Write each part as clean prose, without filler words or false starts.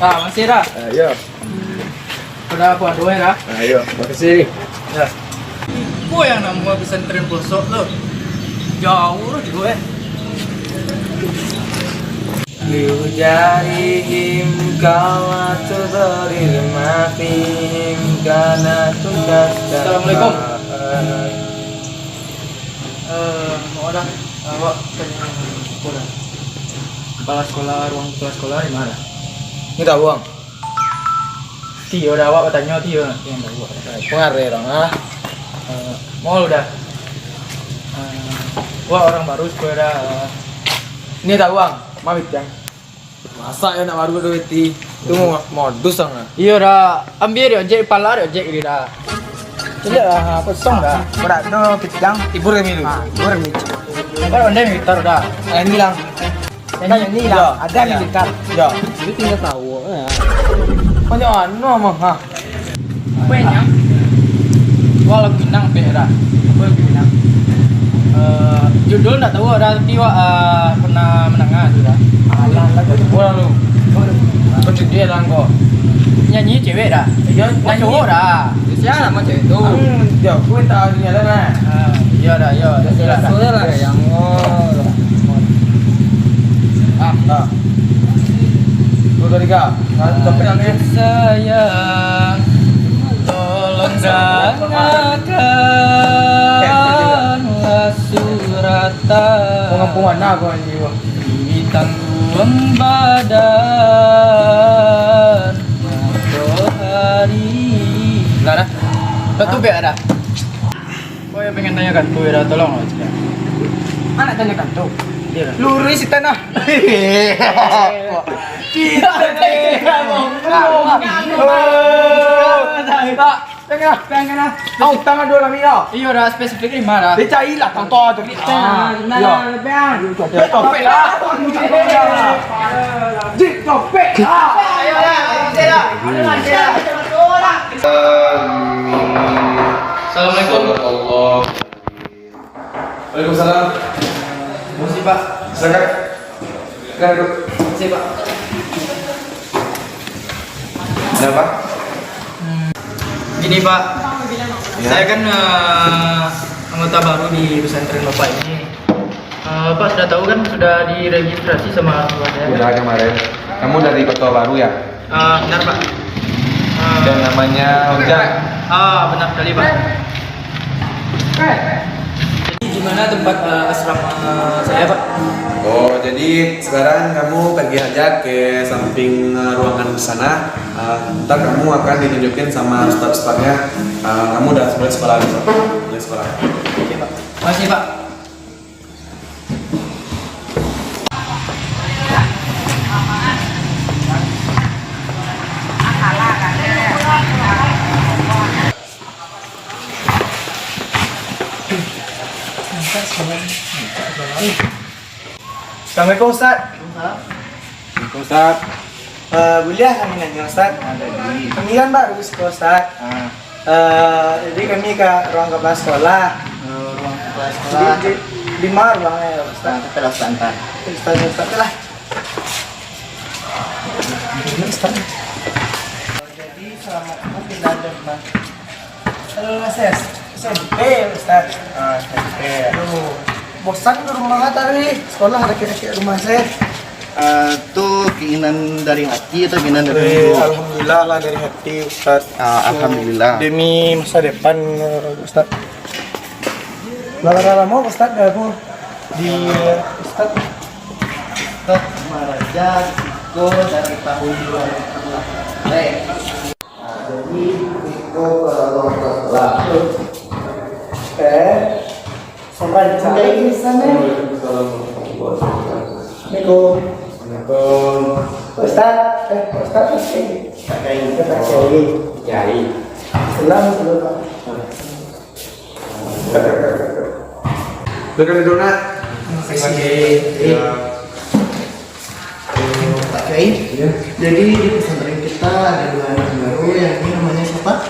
Ah, masih dah. Ayo. Udah apa doain dah? Ayo, makasih. Ya. Iku yang nama pesantren pelosok lo. Jauh lo juga. Liujarihim kala tudarir mafihim kana tukas. Assalamualaikum. Mau dah. Awak tanya sekolah. Kepala sekolah, ruang kepala sekolah di mana? Ini tak buang. Tio dah awak tanya Tio yang dah buat. Pengaruh dong ah. Mau udah. Wah orang baru sekolah. Ini tak buang. Mabit yang. Masa ya nak baru duit itu mau modus dong ah. Iya dah. Ambil dia ojek pala dia ojek ini dah. Jadi apa song dah. Berat tu kita ibu remi dulu. Ibu remi. Kalau anda mitar dah. Yang hilang. Yang ini lah. Ada yang dekat. Ya. Jadi tinggal tahu. Kau ni anu mah ha. Apa yang? Wah lagu Minang pe dah. Apa lagu Minang? Judul tak tahu dah tapi pernah menengah tu dah. Alah lagu tu bola lu. Kau dia lah kau. Nyanyi cewek dah. Ya, Nyanyi cowok dah. Siapa nama cewek tu? Ya, kau tahu dia lah. Iya dah, iya. Sudah lah yang dah. Dua tiga. Sampai nanti. Sayang, tolong dengarkanlah suratan Pengampungan nak kau ni. di tanggung badan matahari. Lah dah. Dah tu biar dah. Kau yang pengen tanyakan tu dah tolong lah cakap. Mana tanyakan tu? Dia dah. Lurus si tanah. Kita Tak, pengen lah. Au tangan dua lagi dah. Iya dah spesifik ni mana? Dia cari lah contoh tu. Ya. Topek lah. Jik topek lah. Ayo dah, Assalamualaikum. Allah. Waalaikumsalam. Masih Pak. Silakan. Silakan. Masih Pak. Ada apa? Gini Pak, Ya. saya kan anggota baru di pesantren Bapak ini. Pak sudah tahu kan sudah diregistrasi sama orang tua saya. Udah kemarin. Kamu dari kota baru ya? Benar Pak. Dan namanya Ojang. Benar sekali Pak. Jadi di mana tempat asrama saya Pak? Oh, jadi sekarang kamu pergi aja ke samping ruangan sana. Ntar kamu akan ditunjukin sama ustaz-ustaznya. Kamu udah boleh sekolah besok. Boleh sekolah. Oke Pak. Makasih Pak. Assalamualaikum Ustaz. Ustaz. Boleh kami nanya Ustaz? Kami kan baru sekolah Ustaz. Jadi kami ke ruang kepala sekolah. Ruang kepala Di mana ruangnya Ustaz? Kepala sekolah. Ustaz lah. Ustaz. Jadi selama aku pindah dari mana? Mas SMP Ustaz. SMP. Bosan di rumah tadi. Sekolah ada kira-kira rumah saya. Itu keinginan dari hati atau keinginan dari ibu? Alhamdulillah lah dari hati Ustaz. Alhamdulillah. Demi masa depan Ustaz. Lama-lama Ustaz aku di Ustaz. Ustaz Maraja Ciko dari tahun 2010. Jadi Ciko kalau kelas Sampai dari sana. Assalamualaikum. Ustaz, Ustaz pasti. Kita Kiai. Selamat dulu. Silakan duduk nak. Pak Kiai. Jadi di pesantren kita ada dua anak baru yang ini namanya siapa?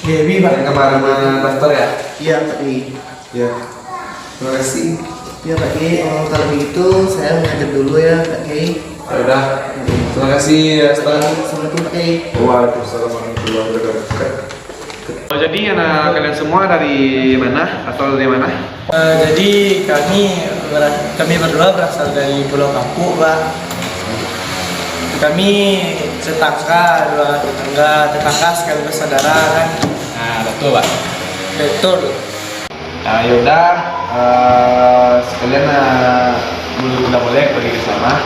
Dewi Yang kemarin daftar ya? Iya Pak Kiai. Ya. Terima kasih. Ya Pak Kiai, kalau begitu saya mengajar dulu ya Pak Kiai. Ya udah. Terima kasih Ustaz. Assalamualaikum Pak Kiai. Waalaikumsalam warahmatullahi wabarakatuh. Oh, jadi anak kalian semua dari mana? Asal dari mana? Jadi kami berdua berasal dari Pulau Kapu, Pak. Kami tetangga sekaligus saudara kan. Nah, betul Pak. Betul. Nah, yaudah, sekalian udah boleh pergi ke sana.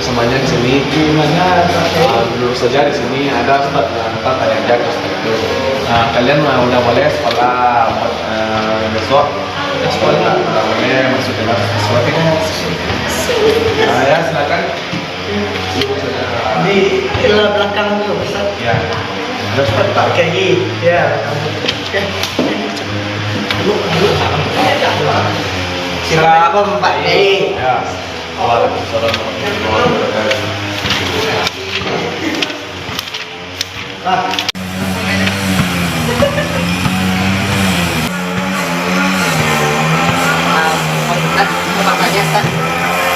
Semuanya di sini. Gimana Pak? Dulu saja di sini ada Ustaz yang tadi ajak Ustaz itu. Nah, kalian udah boleh sekolah besok. Sekolah udah boleh masuk kelas sesuatu ya. Nah, ya silakan. Di belakang dulu, Ustaz. Ya. Ada Ustaz Pak Kiai. Ya. Silakan Pak Kiai. Ya. Waalaikumsalam warahmatullahi wabarakatuh.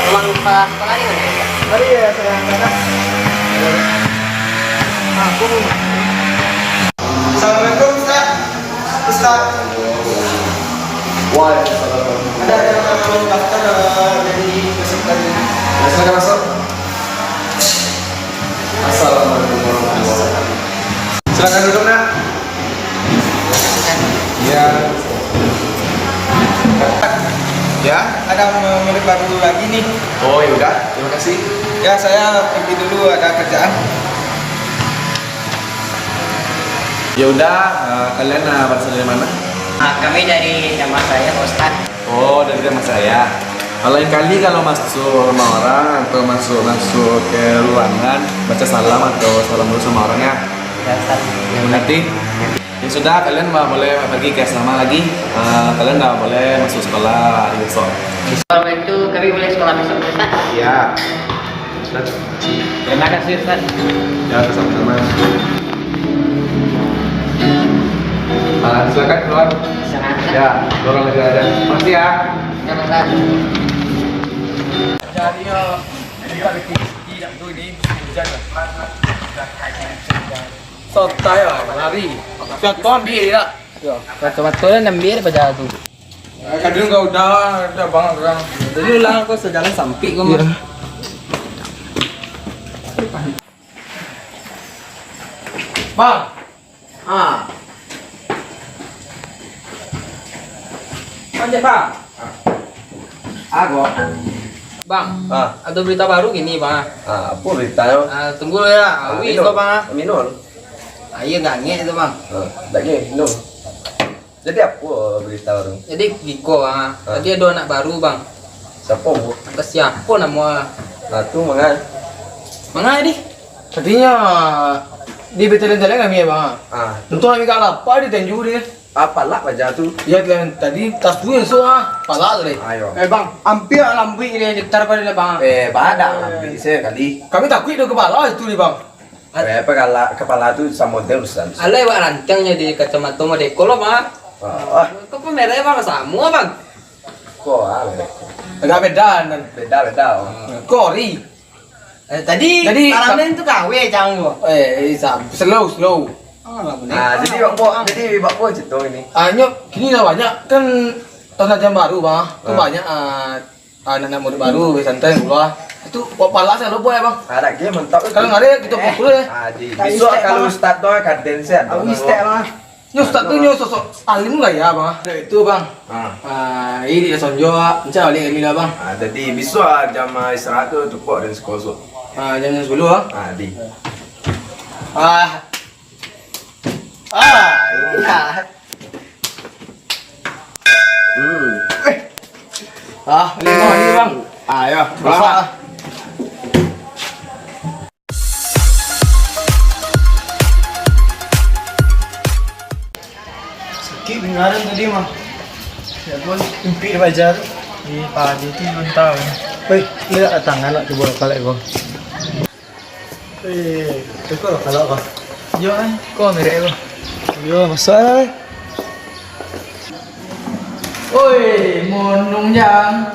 Ruang sekolah di mana? Mari ya saya angkat. Assalamualaikum Ustaz. Ustaz. Waalaikumsalam. Ada yang mau daftar dari peserta ini? Ya, silakan masuk. Assalamualaikum warahmatullahi wabarakatuh. Silakan duduk nak. Ya. Ya. Ada murid baru lagi nih. Oh yaudah, terima kasih. Ya saya pergi dulu ada kerjaan. Yaudah, kalian berasal dari mana? Kami dari jamaah saya, Pak Ustadz. Oh, dari rumah saya. Lain kali kalau masuk rumah orang atau masuk ke ruangan, baca salam atau salam dulu sama orangnya. Ya, Ustadz. Nanti ya sudah, kalian boleh pergi ke asrama lagi. Kalian nggak boleh masuk sekolah hari besok. Kalau itu kami boleh sekolah besok, Pak Ustadz. Iya. Terima kasih, Ustadz. Ya, sama-sama. Silakan keluar. Silakan. Ya, dorong lagi ada. Makasih ya. Ya, Pak Ustadz. Jadi kita tidak tuh ini hujan. Sotai lari. Contoh ambil ya. Betul-betul nambir pada tu. Kadang kau udah banget orang. Dulu lah aku sejalan sampai kau. Bang, Panjat bang. aku. Bang, ada berita baru gini bang. Apa beritanya? Tunggu ya, awi itu bang. Minum. Iya nggak itu bang. Daging minum. Jadi apa berita baru? Jadi Giko bang. Tadi ada anak baru bang. Siapa bu? Ke siapa nama? Nah tu mangan. Mana ini? Tadinya di betul-betul kami ya bang. Tentu kami kalah apa di Tanjung ni. Apa lah baca tu? Ya tadi tas tu so pala tadi. Ayo. Bang, hampir lambi ini nyetar pada bang. Badak lambi sekali. Kami takut itu kepala itu nih bang. Kepala tu sama model Ustaz. Alai wak rantangnya di kacamata Madeko lo bang. Kau pemerah bang semua bang. Kok ale? Agak beda dan Beda. kori. Tadi Kami itu kawe jangan gua. Slow. Jadi bakpo cerita ini. Nyok, kini dah banyak kan tahun jam baru bang. Tu banyak anak-anak murid baru pesantren keluar. Itu pala saya lupa ya bang. Ada game mentok. Kalau nggak ada kita pukul ya. Besok kalau Ustaz tu kaden set. Nyok Ustaz tu nyok sosok alim nggak ya bang? Itu bang. Ini dia sonjo, mencari balik kami lah bang. Jadi besok jam istirahat tu tukuk dan sekolah. Jam 10 bang. Di. Iya. Lima ini bang. Ayo. Berapa? Sakit dengaran tadi mah. Ya pun impi bajar. Di pagi tu belum tahu. Wei, lihat tangan nak coba kalau kau. Cukup kalau kau. Yo kau merek kau. Yo masalah. Oi, monung yang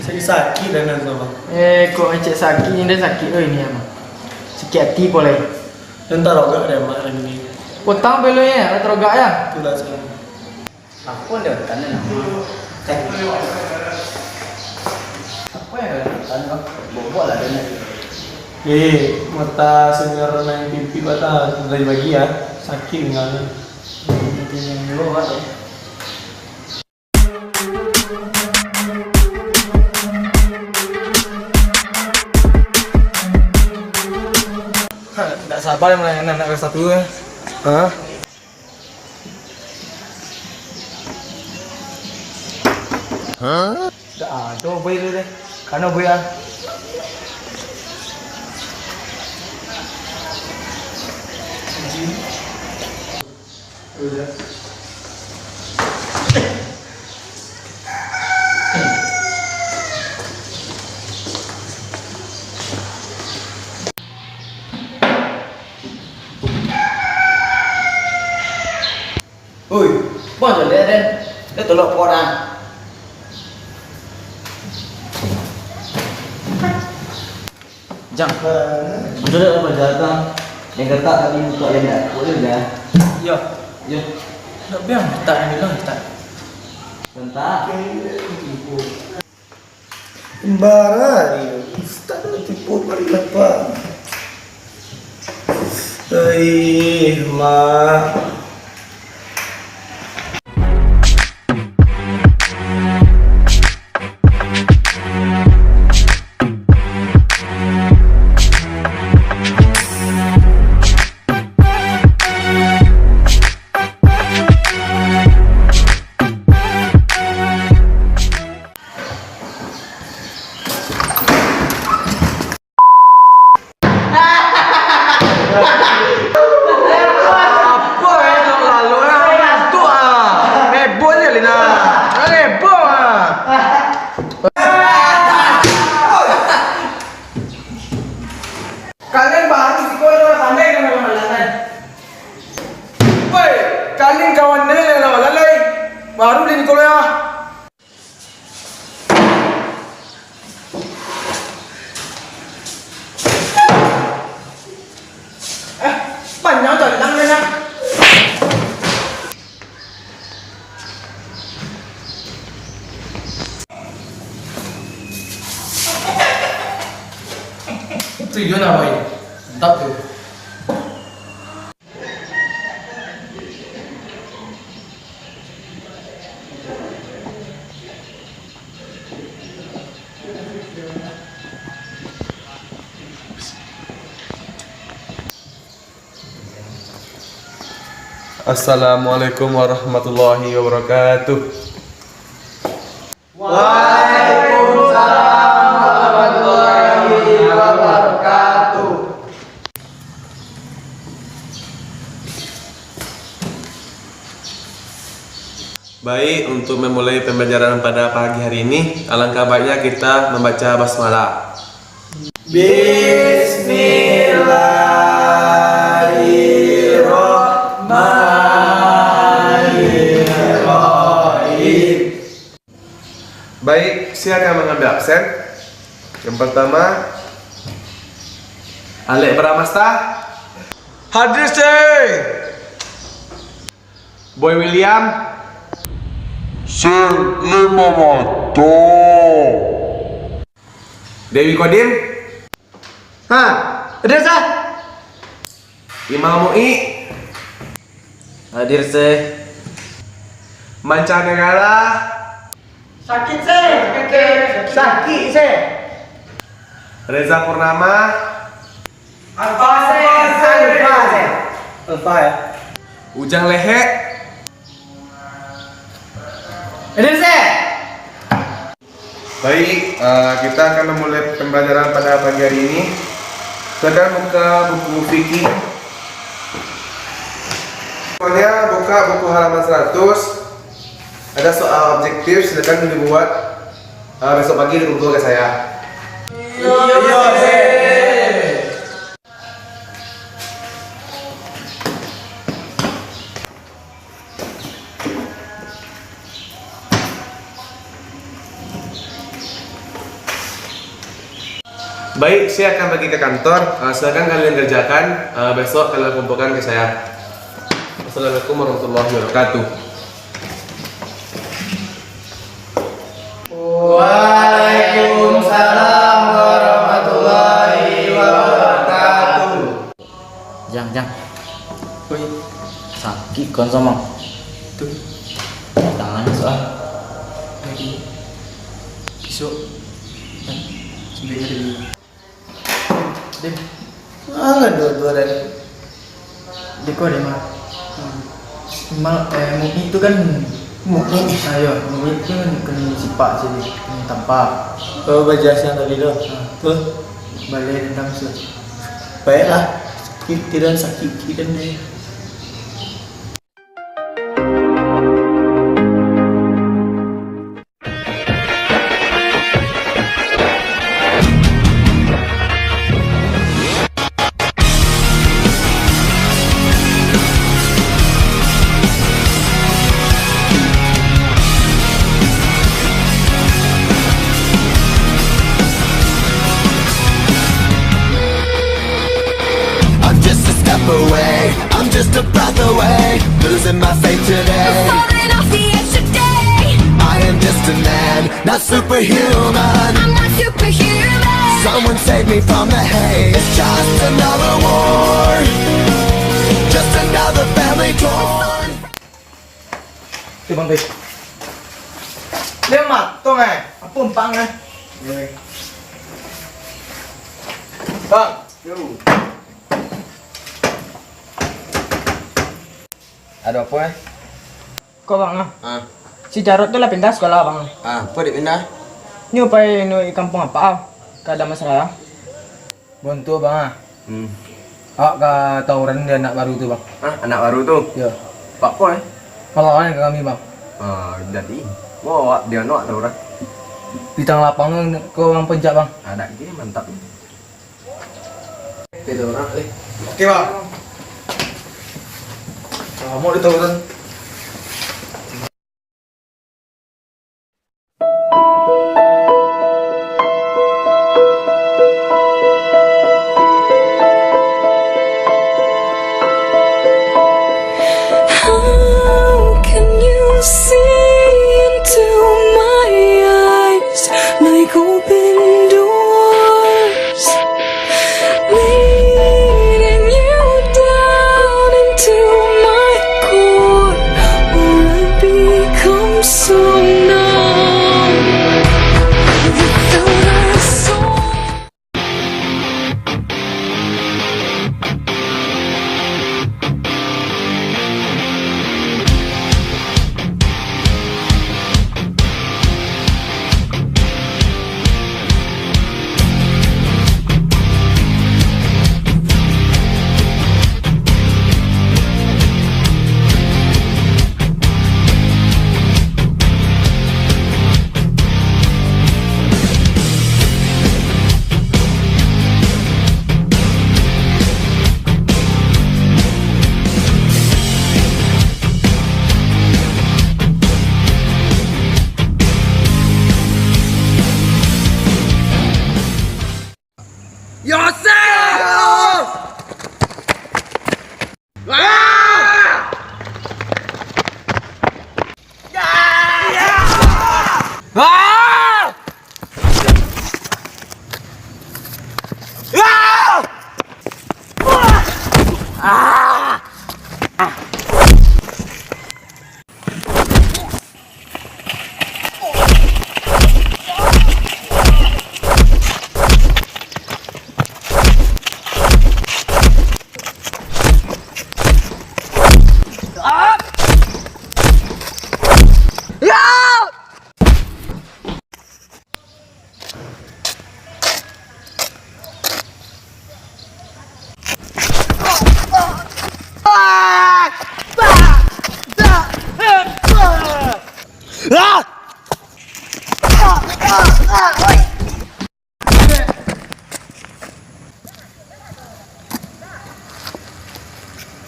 Sakit dan sama. kok encik sakit ni dia sakit ni apa? Sikit hati boleh. Dan taruh gak ada mak lagi ni. Potang belonya, terogak ya. Itulah sekarang. Aku ada tanya nama. Apa yang ada tanya? Bobok lah dia. Mata sengar main pipi bata dari bagi ya. Sakit dengan. Tak sabar yang melayan anak kelas 1 ya. Hah? Dah, boy dulu deh. Karena boy ah. Oi, bos tu dia. Dia tolak orang. Jang. Udah dah apa datang? Yang kata tadi untuk yang dah. Boleh dah. Ya. Ya. Nak biang tak yang bilang tak. Bentar. Embara ni. Ustaz nak tipu mari apa? Mak. Kalian baru di sekolah pandai dengan malam-malam. Woi, kalian kawan dia yang lalai. Baru di sekolah. Banyak tak datang nak. Tujuan apa ini? Tak tu. Assalamualaikum warahmatullahi wabarakatuh. Baik, untuk memulai pembelajaran pada pagi hari ini, alangkah baiknya kita membaca basmalah. Baik, silakan mengambil absen. Yang pertama, Alek Bramasta. Hadir sih. Boy William. Lima mata. Dewi Kodim. Ha, ada sah. Imam Mu'i. Hadir sih. Mancanegara. Sakit sih. Sakit sih. Reza Purnama. Alfa sih. Alfa ya. Ujang Lehe. Ada sih. Baik, kita akan memulai pembelajaran pada pagi hari ini. Silakan buka buku fikih. Pokoknya buka buku halaman 100. Ada soal objektif, silakan dibuat besok pagi di buku ke saya. Iya sih. Baik, saya akan pergi ke kantor. Silakan kalian kerjakan. Besok kalian kumpulkan ke saya. Assalamualaikum warahmatullahi wabarakatuh. Waalaikumsalam warahmatullahi wabarakatuh. Jang. Sakit kon sama. Tuh, Tangan soal. lagi besok kan sebenarnya ada Dem, Enggak dua-dua dan Deko ada mah. Mukni itu kan mungkin. ayo, mukni itu kan kena sipak jadi kena tampak. Oh, bajas yang tadi tuh. Tuh, Balik tentang su. baiklah. Tidak sakit dan deh. I'm just a step away, I'm just a breath away, losing my faith today. Falling off the edge today. I am just a man, not superhuman. I'm not superhuman. Someone save me from the hate. It's just another war, just another family torn. Tu bang tu. Dia mat tu apa umpang Bang. Ada apa Kau bang Ah, Si Jarot tu lah pindah sekolah bang. apa dia pindah? Ni upai no kampung apa? Kada masalah. Bantu bang ka tawuran dia anak baru tu bang. Anak baru tu. Ya. Pak apa Pahlawan ke kami bang. Jadi, bawa dia nak tahu dah. Di tang lapang kau orang pencak bang. Ada gini mantap. Itu orang Oke bang. Mau di tawuran. How can you see into my eyes like open doors, leading you down into my core, or I become so numb without a soul.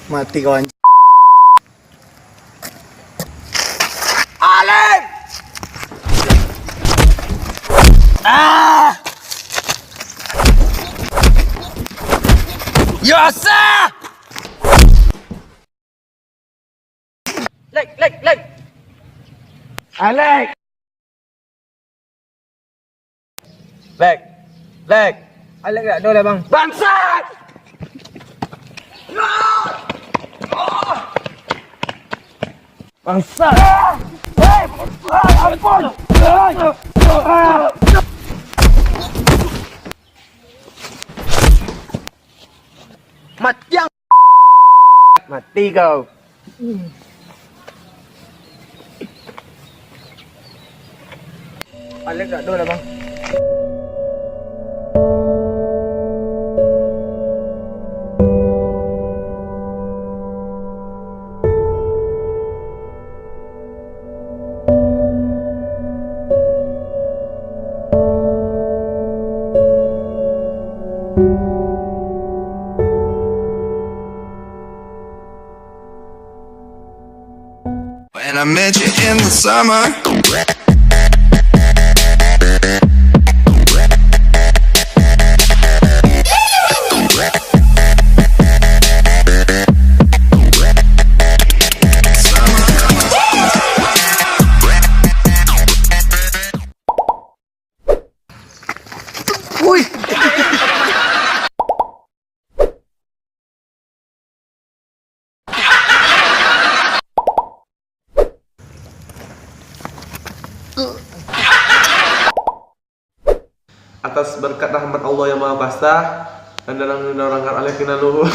Mati kawan. Alek! Lek! Lek! Alek tak ada lah bang. Bangsat! Bangsat! Ampun! Mati yang mati kau. Alek tak ada lah bang. When I met you in the summer. Atas berkat rahmat Allah yang Maha Kuasa dan dalam lindungan Alek Kinaluhur.